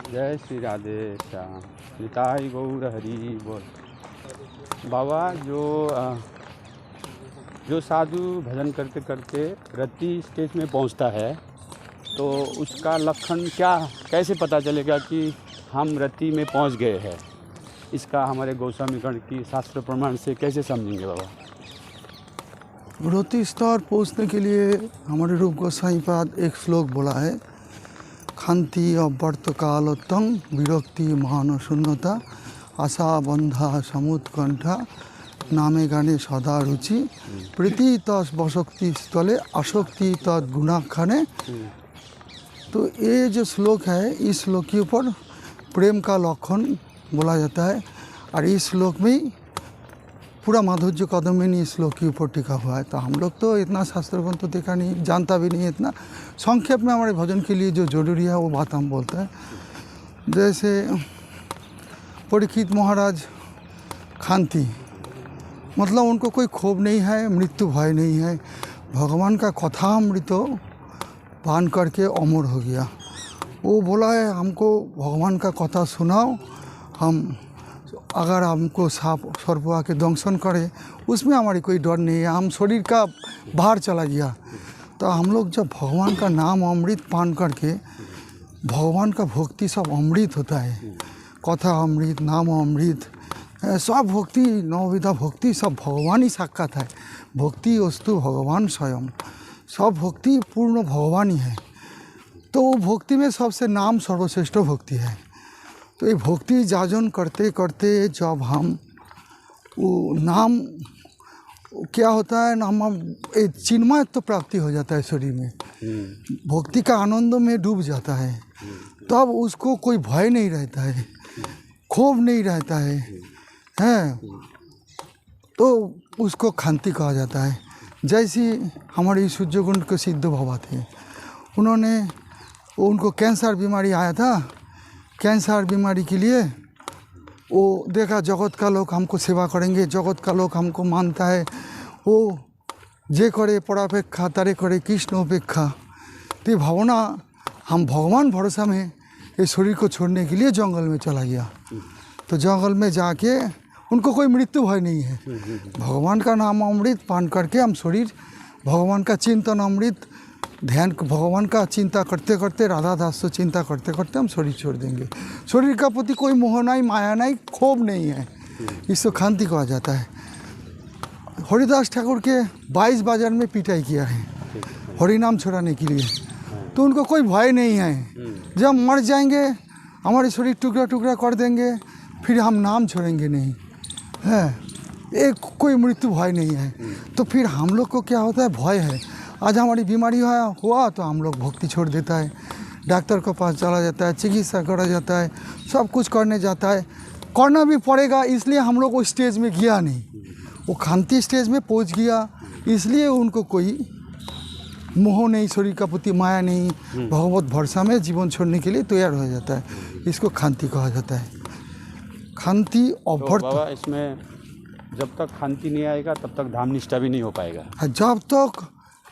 जय श्री राधे श्याम निताई गौर हरि बोल। बाबा जो साधु भजन करते करते रति स्टेज में पहुंचता है तो उसका लक्षण क्या, कैसे पता चलेगा कि हम रति में पहुंच गए हैं? इसका हमारे गोस्वामी गण की शास्त्र प्रमाण से कैसे समझेंगे बाबा? रति स्तर पहुँचने के लिए हमारे रूप गोसाई पाद एक श्लोक बोला है, खांति अव्यर्थ कालोत्तम विरक्ति महान शून्यता आशा बंधा समुत्कंठा नामे गाने सदा रुचि प्रीति तस् बशक्ति स्थले आसक्ति तद गुणाखाने। तो ये जो श्लोक है, इस श्लोक के ऊपर प्रेम का लक्षण बोला जाता है और इस श्लोक में ही पूरा माधुर्य कदमिनी इस श्लोक के ऊपर टिका हुआ है। तो हम लोग तो इतना शास्त्र ग्रंथ तो देखा नहीं, जानता भी नहीं इतना। संक्षेप में हमारे भजन के लिए जो जरूरी है वो बात हम बोलते हैं। जैसे परीक्षित महाराज खांति, मतलब उनको कोई क्षोभ नहीं है, मृत्यु भय नहीं है, भगवान का कथामृत पान करके अमर हो गया। वो बोला है हमको भगवान का कथा सुनाओ, हम अगर हमको सांप सर्प आके दंशन करे उसमें हमारी कोई डर नहीं है, हम शरीर का बाहर चला गया। तो हम लोग जब भगवान का नाम अमृत पान करके, भगवान का भक्ति सब अमृत होता है, कथा अमृत, नाम अमृत, सब भक्ति, नवविधा भक्ति सब भगवान ही साक्षात है। भक्ति वस्तु भगवान स्वयं, सब भक्ति पूर्ण भगवान ही है। तो वो भक्ति में सबसे नाम सर्वश्रेष्ठ भक्ति है। तो ये भक्ति जाजन करते करते जब हम वो नाम क्या होता है, नाम चिन्मय तो प्राप्ति हो जाता है शरीर में, भक्ति का आनंद में डूब जाता है, तब उसको कोई भय नहीं रहता है, क्षोभ नहीं रहता है, तो उसको खांति कहा जाता है। जैसे हमारे सूर्यकुंड के सिद्ध बाबा थे, उनको कैंसर बीमारी आया था। कैंसर बीमारी के लिए वो देखा जगत का लोग हमको सेवा करेंगे, जगत का लोग हमको मानता है, वो जे करे परापेक्षा तारे करे कृष्ण उपेक्षा। तो भावना हम भगवान भरोसा में इस शरीर को छोड़ने के लिए जंगल में चला गया। तो जंगल में जाके उनको कोई मृत्यु भय नहीं है, भगवान का नाम अमृत पान करके हम शरीर, भगवान का चिंतन अमृत ध्यान, भगवान का चिंता करते करते, राधा दास को चिंता करते करते हम शरीर छोड़ देंगे। शरीर का प्रति कोई मोह नहीं, माया नहीं, क्षोभ नहीं है, इसको खांति कहा जाता है। हरिदास ठाकुर के 22 बाजार में पिटाई किया है हरिनाम छोड़ाने के लिए, तो उनको कोई भय नहीं है। जब मर जाएंगे हमारे शरीर टुकड़ा टुकड़ा कर देंगे, फिर हम नाम छोड़ेंगे नहीं है, एक कोई मृत्यु भय नहीं है। तो फिर हम लोग को क्या होता है, भय है। आज हमारी बीमारी हुआ तो हम लोग भक्ति छोड़ देता है, डॉक्टर के पास चला जाता है, चिकित्सा करा जाता है, सब कुछ करने जाता है, करना भी पड़ेगा। इसलिए हम लोग वो स्टेज में गया नहीं, वो खांति स्टेज में पहुंच गया, इसलिए उनको कोई मोह नहीं, शरीर का प्रति माया नहीं, भगवत भरोसा में जीवन छोड़ने के लिए तैयार हो जाता है। इसको खांति कहा जाता है। खांति अव्यर्थ। तो बाबा इसमें जब तक खांति नहीं आएगा तब तक धाम निष्ठा भी नहीं हो पाएगा। जब तक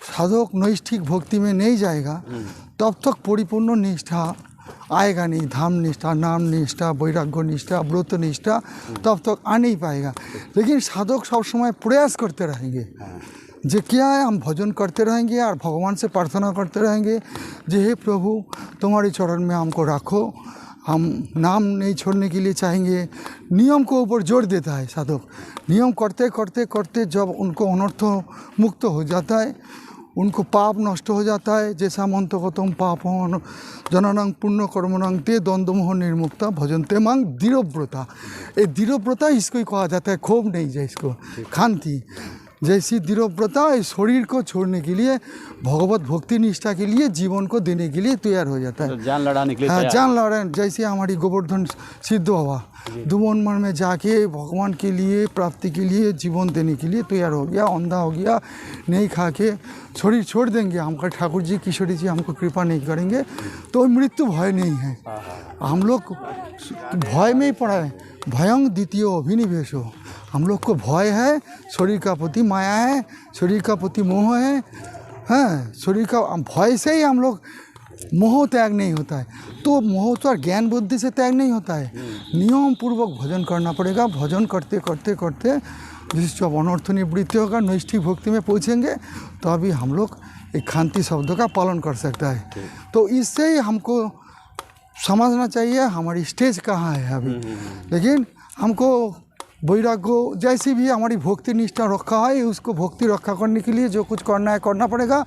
साधक नैष्ठिक भक्ति में नहीं जाएगा तब तक परिपूर्ण निष्ठा आएगा नहीं, धाम निष्ठा, नाम निष्ठा, वैराग्य निष्ठा, व्रत निष्ठा तब तक आ नहीं पाएगा। लेकिन साधक सब समय प्रयास करते रहेंगे, जो क्या है हम भजन करते रहेंगे और भगवान से प्रार्थना करते रहेंगे, जे हे प्रभु तुम्हारे चरण में हमको रखो, हम नाम नहीं छोड़ने के लिए चाहेंगे। नियम को ऊपर जोड़ देता है साधक, नियम करते करते करते जब उनको अनर्थ मुक्त हो जाता है, उनको पाप नष्ट हो जाता है। जैसा मंत्र को तुम पाप जननंग पुण्य कर्मनंग ते द्वंद्वमोह निर्मुक्ता भजनते मांग दृढ़व्रता। ये दृढ़व्रता इसको ही कहा जाता है, क्षोभ नहीं जाए इसको, खांति जैसी दृढ़व्रता इस शरीर को छोड़ने के लिए, भगवत भक्ति निष्ठा के लिए, जीवन को देने के लिए तैयार हो जाता है। तो जान लड़ाने के लिए, हाँ, जान लड़ाने। जैसे हमारी गोवर्धन सिद्ध बाबा दुवन मन में जाके भगवान के लिए, प्राप्ति के लिए, जीवन देने के लिए तैयार हो गया, अंधा हो गया, नहीं खा के शरीर छोड़ देंगे। हमका ठाकुर जी, किशोरी जी हमको कृपा नहीं करेंगे तो मृत्यु भय नहीं है। हम लोग भय में ही पड़ा है, भयंग द्वितीय अभिनिवेश हो। हम लोग को भय है, शरीर का प्रति माया है, शरीर का प्रति मोह है, शरीर का भय से ही हम लोग मोह त्याग नहीं होता है। तो मोह तो और ज्ञान बुद्धि से त्याग नहीं होता है, नियम पूर्वक भजन करना पड़ेगा। भजन करते करते करते जिस जब अनर्थ निवृत्ति होगा, नैष्ठिक भक्ति में पहुँचेंगे तो अभी हम लोग एक खांति शब्द का पालन कर सकता है। तो इससे ही हमको समझना चाहिए हमारी स्टेज कहाँ है अभी। लेकिन हमको वैराग्य जैसी भी हमारी भक्ति निष्ठा रखा है, उसको भक्ति रखा करने के लिए जो कुछ करना है करना पड़ेगा,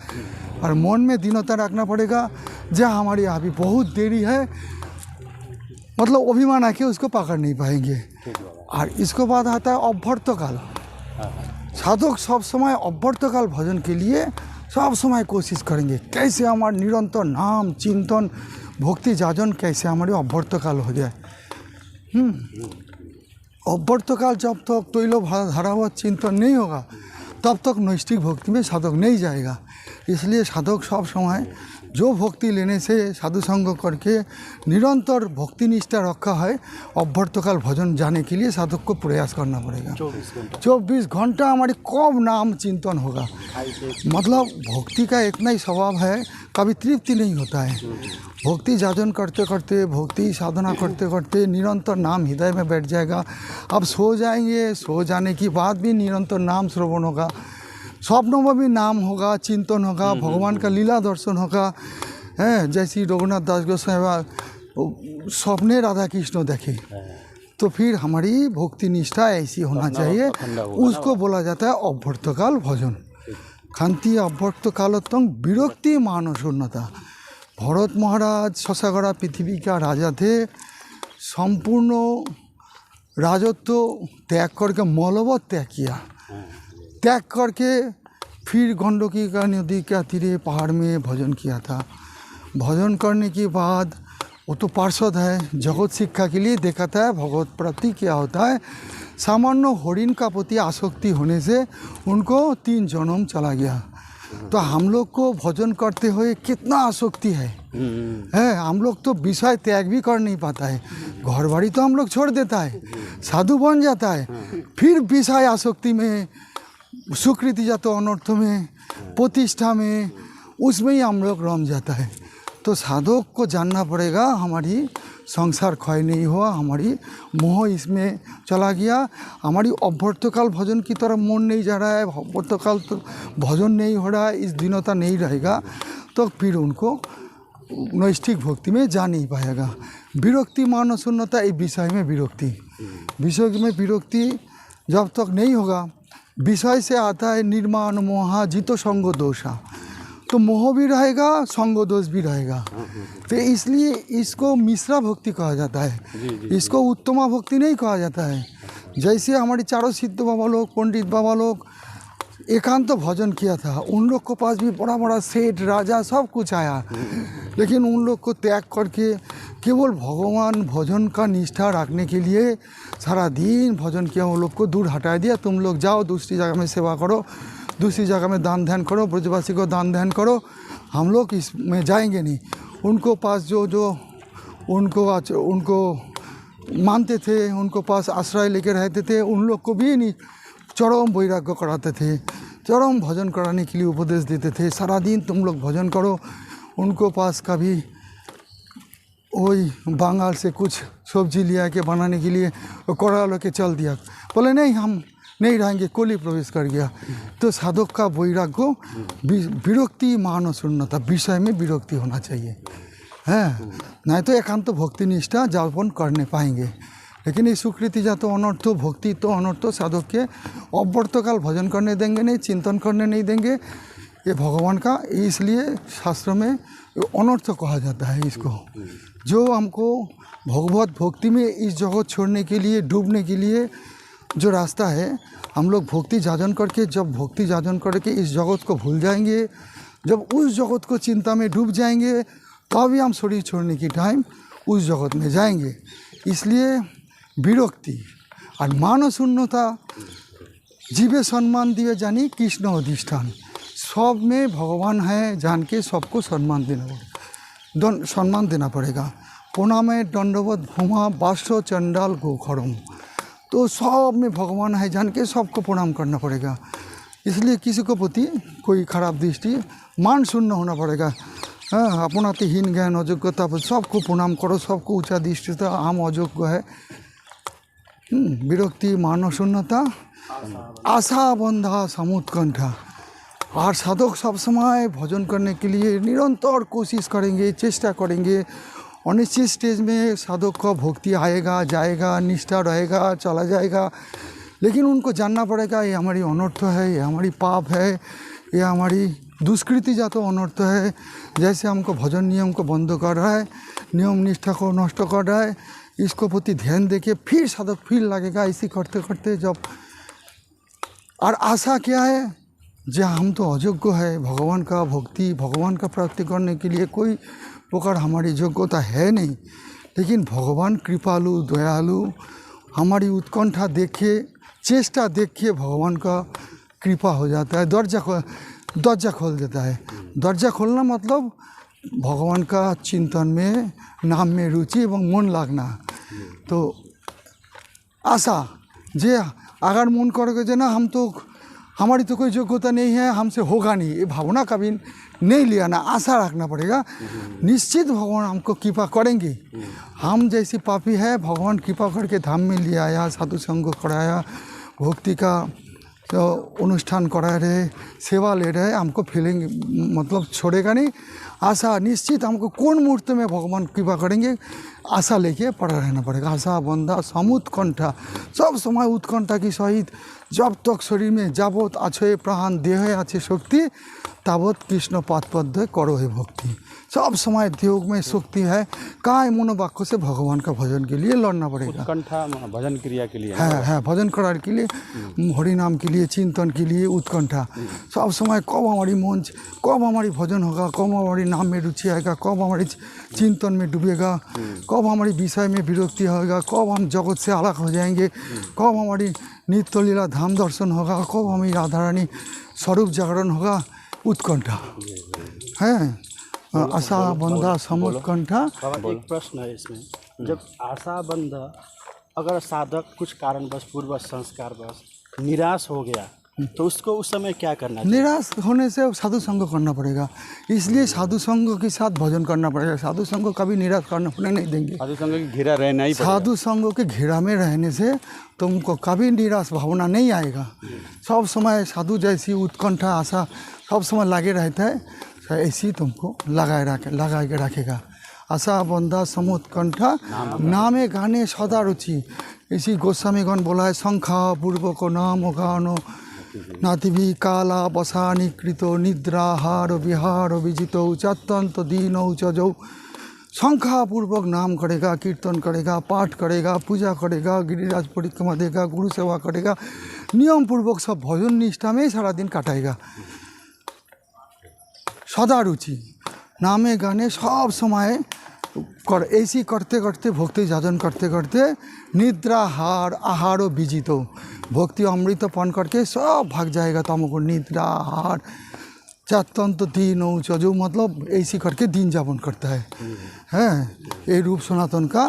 और मन में दीनता रखना पड़ेगा। जहाँ हमारी अभी बहुत देरी है, मतलब अभिमान आके उसको पकड़ नहीं पाएंगे। और इसके बाद आता है अभ्यर्थकाल। साधक सब समय अभ्यर्थकाल भजन के लिए सब समय कोशिश करेंगे, कैसे हमारा निरंतर नाम चिंतन भक्ति जाजन कैसे हमारी अभ्यर्थकाल हो जाए। अभ्यर्थकाल जब तक तैलो धारा हुआ चिंतन नहीं होगा तब तक नैष्ठिक भक्ति में साधक नहीं जाएगा। इसलिए साधक सब समय जो भक्ति लेने से साधु संग करके निरंतर भक्ति निष्ठा रखा है, अभ्यर्थकाल भजन जाने के लिए साधक को प्रयास करना पड़ेगा। 24 घंटा हमारी कब नाम चिंतन होगा। मतलब भक्ति का इतना ही स्वभाव है, कभी तृप्ति नहीं होता है। भक्ति जाजन करते करते भक्ति साधना करते करते निरंतर नाम हृदय में बैठ जाएगा। अब सो जाएंगे, सो जाने के बाद भी निरंतर नाम श्रवण होगा, स्वप्नों में भी नाम होगा, चिंतन होगा, भगवान का लीला दर्शन होगा। है जैसी रघुनाथ दास गोस्वामी स्वप्ने राधा कृष्ण देखे, तो फिर हमारी भक्ति निष्ठा ऐसी होना चाहिए। उसको बोला जाता है अभ्यर्थकाल भजन। खांति अभ्यर्थकालोत्तम विरक्ति मानशून्यता। भरत महाराज शशागड़ा पृथ्वी का राजा थे, संपूर्ण राजत्व त्याग करके मलबत त्याग किया, त्याग करके फिर गंडकी का नदी के तीरे पहाड़ में भजन किया था। भजन करने के बाद वो तो पार्षद है, जगत शिक्षा के लिए दिखाता है भगवत प्राप्ति क्या होता है। सामान्य हरिण का प्रति आसक्ति होने से उनको 3 जन्म चला गया। तो हम लोग को भजन करते हुए कितना आसक्ति है, हम लोग तो विषय त्याग भी कर नहीं पाता है। घर बाड़ी तो हम लोग छोड़ देता है, साधु बन जाता है, फिर विषय आसक्ति में, स्वीकृति जातो अनर्थ में, प्रतिष्ठा में, उसमें ही हम लोग रम जाता है। तो साधक को जानना पड़ेगा हमारी संसार क्षय नहीं हुआ, हमारी मोह इसमें चला गया, हमारी अभ्यर्थकाल भजन की तरफ मन नहीं जा रहा है, अभ्यर्थकाल तो भजन नहीं हो रहा है, इस दीनता नहीं रहेगा तो फिर उनको नैष्ठिक भक्ति में जा नहीं पाएगा। विरक्ति मानशून्यता, इस विषय में विरक्ति, विषय में विरक्ति जब तक नहीं होगा, विषय से आता है निर्माण मोहा जितो संग दोषा, तो मोह भी रहेगा संग दोष भी रहेगा। तो इसलिए इसको मिश्रा भक्ति कहा जाता है, इसको उत्तमा भक्ति नहीं कहा जाता है। जैसे हमारे चारों सिद्ध बाबा लोग, पंडित बाबा लोग एकांत भजन किया था, उन लोग के पास भी बड़ा बड़ा सेठ राजा सब कुछ आया, लेकिन उन लोग को त्याग करके केवल भगवान भजन का निष्ठा रखने के लिए सारा दिन भजन किया, उन लोग को दूर हटा दिया। तुम लोग जाओ दूसरी जगह में सेवा करो, दूसरी जगह में दान ध्यान करो, ब्रजवासी को दान ध्यान करो, हम लोग इसमें जाएंगे नहीं। उनको पास जो उनको मानते थे, उनको पास आश्रय लेकर रहते थे, उन लोग को भी नहीं चरम वैराग्य कराते थे, चरम भजन कराने के लिए उपदेश देते थे। सारा दिन तुम लोग भजन करो। उनको पास कभी वही बंगाल से कुछ सब्जी लिया के बनाने के लिए कड़ा लेके चल दिया, बोले नहीं हम नहीं रहेंगे, कोली प्रवेश कर गया। तो साधक का वैराग्य विरक्ति मानशून्यता, विषय में विरक्ति होना चाहिए, है नहीं तो एकांत भक्ति निष्ठा जापन करने पाएंगे। लेकिन ये स्वीकृति जा तो अनर्थ, भक्ति तो अनर्थ, साधक के अव्यर्थकाल भजन करने देंगे नहीं, चिंतन करने नहीं देंगे, ये भगवान का, इसलिए शास्त्र में अनर्थ कहा जाता है इसको। जो हमको भगवत भक्ति में इस जगत छोड़ने के लिए, डूबने के लिए जो रास्ता है, हम लोग भक्ति जाजन करके, जब भक्ति जाजन करके इस जगत को भूल जाएंगे, जब उस जगत को चिंता में डूब जाएंगे, तभी हम शरीर छोड़ने की टाइम उस जगत में जाएंगे। इसलिए विरक्ति और मानशून्यता, जीवे सम्मान दिए जानी कृष्ण अधिष्ठान, सब में भगवान है जान के सबको सम्मान देना पड़ेगा। प्रणामे दंडवत भूमा बाष्य चंडाल गोखरम, तो सब में भगवान है जान के सबको प्रणाम करना पड़ेगा। इसलिए किसी को प्रति कोई खराब दृष्टि मान शून्य होना पड़ेगा। हाँ अपनातिहीन ज्ञान अयोग्यता सबको प्रणाम करो, सबको ऊंचा दृष्टिता हम अयोग्य है। विरक्ति मानशून्यता आशा बंधा समुत्कंठा। और साधक सब समय भजन करने के लिए निरंतर कोशिश करेंगे, चेष्टा करेंगे। अनिश्चित स्टेज में साधक का भक्ति आएगा जाएगा, निष्ठा रहेगा चला जाएगा, लेकिन उनको जानना पड़ेगा ये हमारी अनर्थ है, ये हमारी पाप है, ये हमारी दुष्कृति जात अनर्थ है। जैसे हमको भजन नियम को बंद कर रहा है, नियम निष्ठा को नष्ट कर रहा है, इसको प्रति ध्यान देके फिर साधक फिर लगेगा। इसी करते करते जब और आशा क्या है, जो हम तो अयोग्य है भगवान का भक्ति भगवान का प्राप्ति करने के लिए कोई प्रकार हमारी योग्यता है नहीं, लेकिन भगवान कृपालु दयालु हमारी उत्कंठा देखिए, चेष्टा देखिए, भगवान का कृपा हो जाता है, दर्जा खोल देता है। दर्जा खोलना मतलब भगवान का चिंतन में, नाम में रुचि एवं मन लगना। तो आशा जे अगर मन करोगे जे ना हम तो हमारी तो कोई योग्यता नहीं है, हमसे होगा नहीं, ये भावना कभी नहीं लिया ना, आशा रखना पड़ेगा। निश्चित भगवान हमको कृपा करेंगे। हम जैसे पापी है भगवान कृपा करके धाम में ले आया, साधु संग कराया, भक्ति का तो अनुष्ठान करा रहे, सेवा ले रहे, हमको फीलिंग मतलब छोड़ेगा नहीं। आशा निश्चित हमको कौन मुहूर्त में भगवान कृपा करेंगे, आशा लेके पड़ा रहना पड़ेगा। आशा बंधा समुत्कंठा, सब समय उत्कंठा की सहित जब तक शरीर में जावत आछे प्राण देहे आछे शक्ति तावत कृष्ण पादपद्य करो है भक्ति। सब समय देह में शक्ति है, काय मनोवाक्य से भगवान का भजन के लिए लड़ना पड़ेगा। उत्कंठा भजन क्रिया के लिए है भजन कराने के लिए, हरि नाम के लिए, चिंतन के लिए उत्कंठा। सब समय कब हमारी मन, कब हमारी भजन होगा, कब हमारी नाम में रुचि आएगा, कब हमारी चिंतन में डूबेगा, कब हमारी विषय में विरक्ति होगा, कब हम जगत से अलग हो जाएंगे, कब हमारी नित्य लीला धाम दर्शन होगा, कब हमारी राधा रानी स्वरूप जागरण होगा। उत्कंठा है, आशा बंधा समुत्कंठा। एक प्रश्न है इसमें, जब आशा बंध अगर साधक कुछ कारणवश पूर्व संस्कारवश निराश हो गया तो उसको उस समय क्या करना चाहिए? निराश होने से साधु संग करना पड़ेगा, इसलिए साधु संग के साथ भजन करना पड़ेगा। साधु संग कभी निराश करने नहीं देंगे। साधु संग की घेरा रहना ही पड़ेगा। साधु संग के घेरा में रहने से तुमको कभी निराश भावना नहीं आएगा। सब समय साधु जैसी उत्कंठा आशा सब समय लगे रहता है, ऐसी तुमको लगा के रखेगा। आशा बंधा समुत्कंठा नामे गाने सदा रुचि। इसी गोस्वामीगण बोला है, शंखा पूर्व को नाम गानो नातिभि काला बसानी कृतो निद्राहार विहार विजितो चतंत दीनौ चजौ। शंखा पूर्वक नाम करेगा, कीर्तन करेगा, पाठ करेगा, पूजा करेगा, गिरिराज परिक्रमा देगा, गुरु सेवा करेगा, नियम पूर्वक सब भजन निष्ठा में सारा दिन काटेगा। सदा रुचि नामे गाने सब समय कर, ऐसी करते करते भक्ति साधन करते करते निद्राहार आहार विजित हो, भक्ति अमृत पान करके सब भाग जाएगा तमको। निद्राहार चातंत तीनों चजो मतलब ऐसी करके दिन जापन करता है। ये रूप सनातन का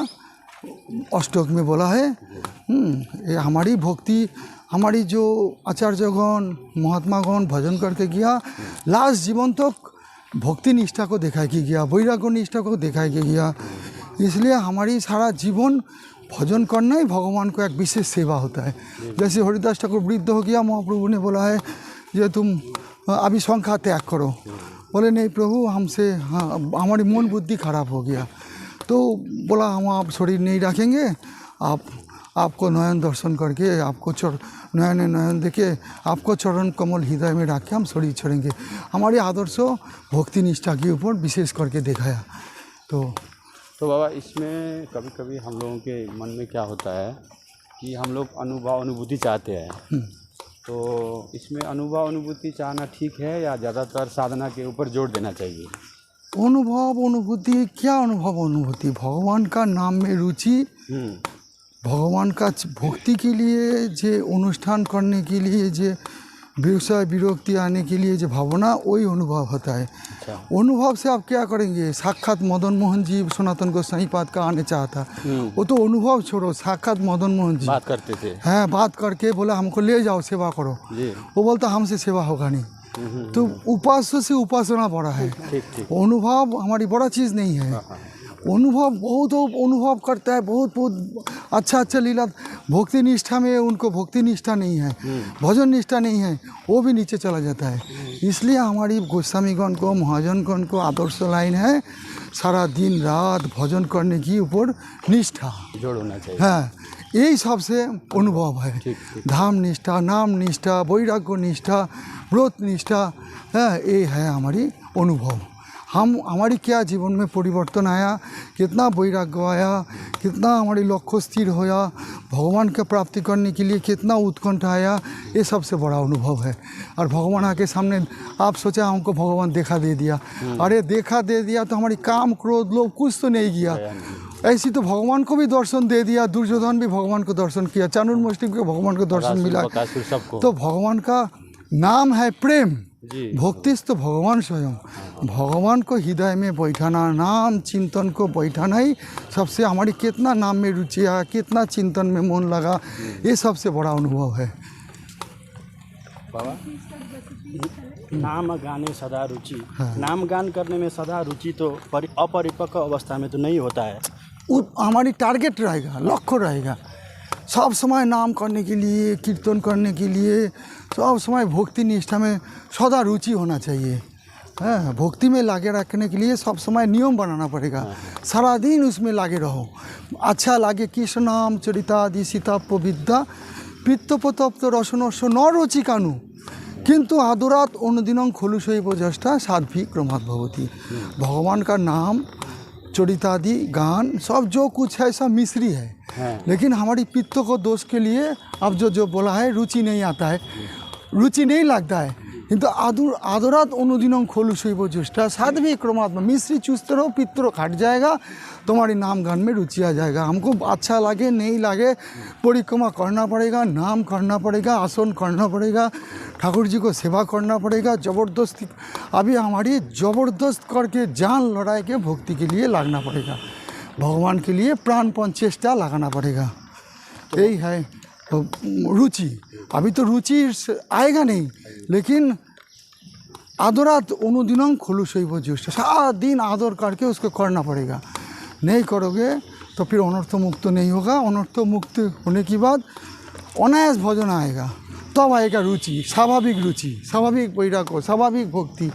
अष्टक में बोला है। ये हमारी भक्ति, हमारी जो आचार्यगण महात्मागण भजन करके गया, लास्ट जीवन तक भक्ति निष्ठा को दिखाई के गया, वैराग्य निष्ठा को दिखाई के गया। इसलिए हमारी सारा जीवन भजन करना ही भगवान को एक विशेष सेवा होता है। जैसे हरिदास ठाकुर वृद्ध हो गया, महाप्रभु ने बोला है ये तुम अभी शंखा त्याग करो। बोले नहीं प्रभु हमसे, हाँ हमारी मन बुद्धि खराब हो गया। तो बोला हम आप शरीर नहीं रखेंगे, आपको नयन दर्शन करके, आपको नयन देके, आपको चरण कमल हृदय में रख के हम शरीर छोड़ेंगे। हमारे आदर्श भक्ति निष्ठा के ऊपर विशेष करके दिखाया। तो बाबा इसमें कभी कभी हम लोगों के मन में क्या होता है कि हम लोग अनुभूति चाहते हैं, तो इसमें अनुभूति चाहना ठीक है या ज़्यादातर साधना के ऊपर जोर देना चाहिए? अनुभूति क्या अनुभूति? भगवान का नाम में रुचि, भगवान का भक्ति के लिए जे अनुष्ठान करने के लिए जे विषय विरक्ति आने के लिए जो भावना, वही अनुभव होता है। अच्छा। अनुभव से आप क्या करेंगे? साक्षात मदन मोहन जी सनातन गोस्वामी पाद का आने चाहता, वो तो अनुभव छोड़ो, साक्षात मदन मोहन जी बात करते थे। हाँ बात करके बोला हमको ले जाओ सेवा करो, वो बोलता हमसे सेवा होगा नहीं। तो उपास्य से उपासना बड़ा है। ठीक ठीक। अनुभव हमारी बड़ा चीज़ नहीं है। अनुभव बहुत अनुभव करता है, बहुत बहुत अच्छा लीला। भक्ति निष्ठा में उनको भक्ति निष्ठा नहीं है, भजन निष्ठा नहीं है, वो भी नीचे चला जाता है। इसलिए हमारी गोस्वामीगण को, महाजनगण को आदर्श लाइन है, सारा दिन रात भजन करने की ऊपर निष्ठा जोड़ होना चाहिए। हाँ, यही सबसे अनुभव है। धाम निष्ठा, नाम निष्ठा, वैराग्य निष्ठा, व्रत निष्ठा, हाँ, ये है हमारी अनुभव। हमारी क्या जीवन में परिवर्तन आया, कितना वैराग्य आया, कितना हमारी लक्ष्य स्थिर होया, भगवान का प्राप्ति करने के लिए कितना उत्कंठा आया, ये सबसे बड़ा अनुभव है। और भगवान आके सामने, आप सोचा हमको भगवान देखा दे दिया, अरे देखा दे दिया तो हमारी काम क्रोध लोभ कुछ तो नहीं किया, ऐसी तो भगवान को भी दर्शन दे दिया, दुर्योधन भी भगवान को दर्शन किया, चाणूर को भगवान को दर्शन मिला। तो भगवान का नाम है प्रेम, भक्तिस तो भगवान स्वयं, भगवान को हृदय में बैठाना, नाम चिंतन को बैठाना ही सबसे, हमारी कितना नाम में रुचि है, कितना चिंतन में मन लगा, ये सबसे बड़ा अनुभव है। बाबा नाम गाने सदा रुचि, नाम गान करने में सदा रुचि तो अपरिपक्व अवस्था में तो नहीं होता है। हमारी टारगेट रहेगा, लक्ष्य रहेगा, सब समय नाम करने के लिए, कीर्तन करने के लिए, सब समय भक्ति निष्ठा में सदा रुचि होना चाहिए। हाँ, भक्ति में लागे रखने के लिए सब समय नियम बनाना पड़ेगा, सारा दिन उसमें लागे रहो। अच्छा लागे कृष्ण नाम चरितादि सीताप्य विद्या पित्तपतप्त रसनस्व न रुचिकानु किंतु आदरात अनुदिनं खलुषैव ज्येष्ठा साध्वी क्रमात् भवति। भगवान का नाम चरितादि गान सब जो कुछ है सब मिश्री है, लेकिन हमारी पित्त को दोष के लिए अब जो बोला है रुचि नहीं आता है, रुचि नहीं लगता है, किंतु आदरात अनुदिनं खलुषैव ज्येष्ठा साध्वी क्रमात् मिश्री चूसते रहो, पित्त हट जाएगा, तुम्हारी नाम गान में रुचि आ जाएगा। हमको अच्छा लगे नहीं लगे परिक्रमा करना पड़ेगा, नाम करना पड़ेगा, आसन करना पड़ेगा, ठाकुर जी को सेवा करना पड़ेगा, ज़बरदस्ती अभी हमारी ज़बरदस्त करके जान लड़ाई के भक्ति के लिए लगना पड़ेगा, भगवान के लिए प्राणपण चेष्टा लगाना पड़ेगा। यही है रुचि। अभी तो रुचि आएगा नहीं, लेकिन आदरात अनुदिनं खलुषैव ज्येष्ठा, सारा दिन आदर करके उसको करना पड़ेगा। नहीं करोगे तो फिर अनर्थ मुक्त नहीं होगा, अनर्थ मुक्त होने के बाद अनायास भजन आएगा, तब आएगा रुचि, स्वाभाविक वैराग्य, स्वाभाविक भक्ति,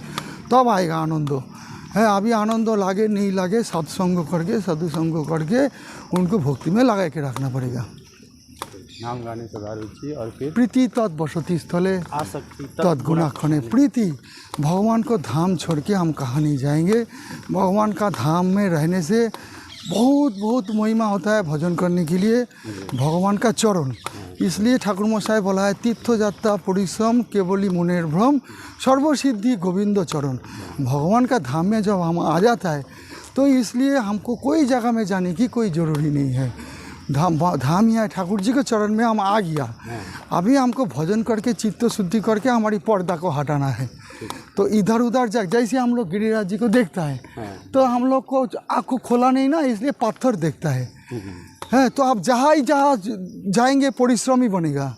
तब आएगा आनंद। है अभी आनंद लागे नहीं लागे सत्संग करके, साधुसंग करके उनको भक्ति में लगा के रखना पड़ेगा। नाम गाने सदा रुचि और फिर प्रीति तत् बसती स्थले आसक्ति तद्गुणा खने। प्रीति, भगवान को धाम छोड़ के हम कहाँ नहीं जाएंगे। भगवान का धाम में रहने से बहुत महिमा होता है भजन करने के लिए, भगवान का चरण। इसलिए ठाकुर मशाई बोला है तीर्थ यात्रा परिश्रम केवली मुनेर भ्रम सर्वसिद्धि गोविंद चरण। भगवान का धाम में जब हम आ जाता है तो इसलिए हमको कोई जगह में जाने की कोई ज़रूरी नहीं है। धाम ही है, ठाकुर जी के चरण में हम आ गया। अभी हमको भजन करके चित्त शुद्धि करके हमारी पर्दा को हटाना है। तो इधर उधर जैसे हम लोग गिरिराज जी को देखता है तो हम लोग को आँख को खोला नहीं ना, इसलिए पत्थर देखता है। तो आप जहाँ जाएंगे परिश्रम ही बनेगा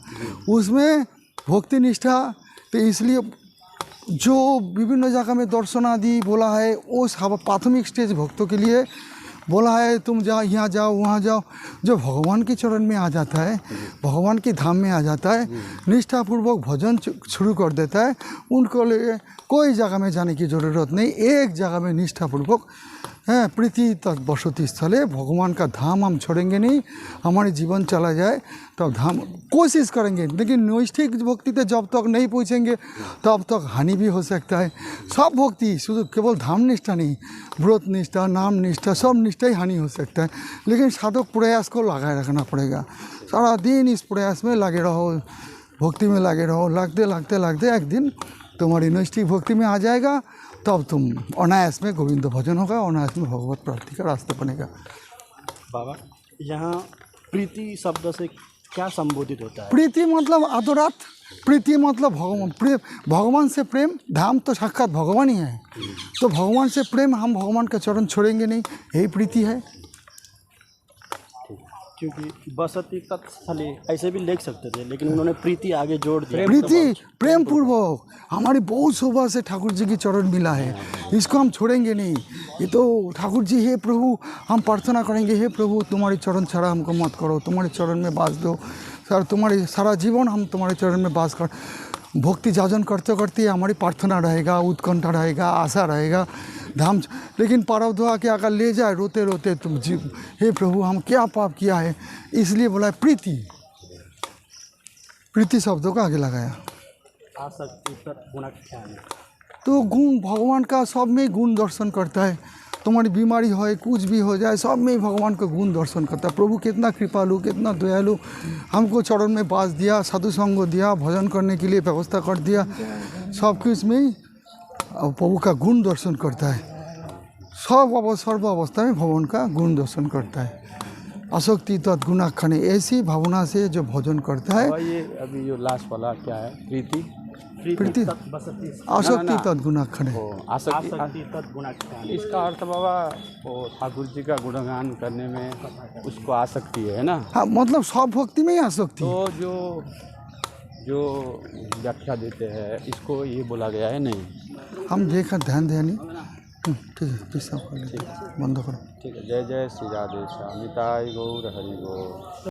उसमें भक्ति निष्ठा। तो इसलिए जो विभिन्न जगह में दर्शन आदि बोला है वो सब प्राथमिक स्टेज भक्तों के लिए बोला है, तुम जाओ यहाँ जाओ वहाँ जाओ। जो भगवान के चरण में आ जाता है, भगवान के धाम में आ जाता है, निष्ठापूर्वक भजन शुरू कर देता है, उनको लिए कोई जगह में जाने की ज़रूरत नहीं। एक जगह में निष्ठापूर्वक है प्रीति तक बसती स्थले, भगवान का धाम हम छोड़ेंगे नहीं। हमारी जीवन चला जाए तब धाम कोशिश करेंगे, लेकिन नैष्ठिक भक्ति तो जब तक नहीं पहुँचेंगे तब तक हानि भी हो सकता है। सब भक्ति शुद्ध केवल धाम निष्ठा नहीं, व्रत निष्ठा, नाम निष्ठा, सब निष्ठा ही हानि हो सकता है। लेकिन साधक प्रयास को लगाए रखना पड़ेगा, सारा दिन इस प्रयास में लगे रहो, भक्ति में लगे रहो। लगते एक दिन तुम्हारी नैष्ठिक भक्ति में आ जाएगा, तब तुम अनायास में गोविंद भजन होगा, अनायास में भगवत प्राप्ति का रास्ता बनेगा। बाबा यहाँ प्रीति शब्द से क्या संबोधित होता है? प्रीति मतलब आदरात, प्रीति मतलब भगवान, भगवान से प्रेम। धाम तो साक्षात भगवान ही है, तो भगवान से प्रेम, हम भगवान का चरण छोड़ेंगे नहीं, यही प्रीति है। क्योंकि बसती तत्स्थले ऐसे भी लिख सकते थे, लेकिन उन्होंने प्रीति आगे जोड़ दिया। प्रीति प्रेम पूर्वक हमारी बहुत शोभा से ठाकुर जी की चरण मिला है, इसको हम छोड़ेंगे नहीं। ये तो ठाकुर जी, हे प्रभु हम प्रार्थना करेंगे, हे प्रभु तुम्हारी चरण छाड़ा हमको मत करो, तुम्हारे चरण में बास दो सर, तुम्हारे सारा जीवन हम तुम्हारे चरण में बास कर। भक्ति जाजन करते करते हमारी प्रार्थना रहेगा, उत्कंठा रहेगा, आशा रहेगा धाम। लेकिन प्रारब्ध आके आकर ले जाए रोते रोते, तुम जीव हे प्रभु हम क्या पाप किया है, इसलिए बोला प्रीति। प्रीति शब्दों का आगे लगाया। आसक्ति तत्गुणाख्यान, तो गुण भगवान का सब में गुण दर्शन करता है। तुम्हारी बीमारी हो, कुछ भी हो जाए, सब में भगवान का गुण दर्शन करता है। प्रभु कितना कृपालु, कितना दयालु, हमको चरण में बास दिया, साधु संग दिया, भजन करने के लिए व्यवस्था कर दिया, सब कुछ में ही प्रभु का गुण दर्शन करता है। सर्व अवस्था में भगवान का गुण दर्शन करता है। आसक्ति तत्गुणाख्यान, ऐसी भावना से जो भजन करता है। और ये अभी जो लास्ट वाला क्या है, प्रीति प्रीति बसती आसक्ति तत्गुणाख्यान है। आसक्ति तत्गुणाख्यान, इसका अर्थ बाबा वो ठाकुर जी का गुणगान करने में उसको आसक्ति है ना। हाँ, मतलब सब भक्ति में ही आसक्ति। तो जो व्याख्या देते हैं इसको ये बोला गया है नहीं। हम देखा ध्यान दिया नहीं। ठीक है, प्लीज कर लीजिए, बंद करो। ठीक है, जय जय श्री राधे श्याम, निताय गौर हरि गौर।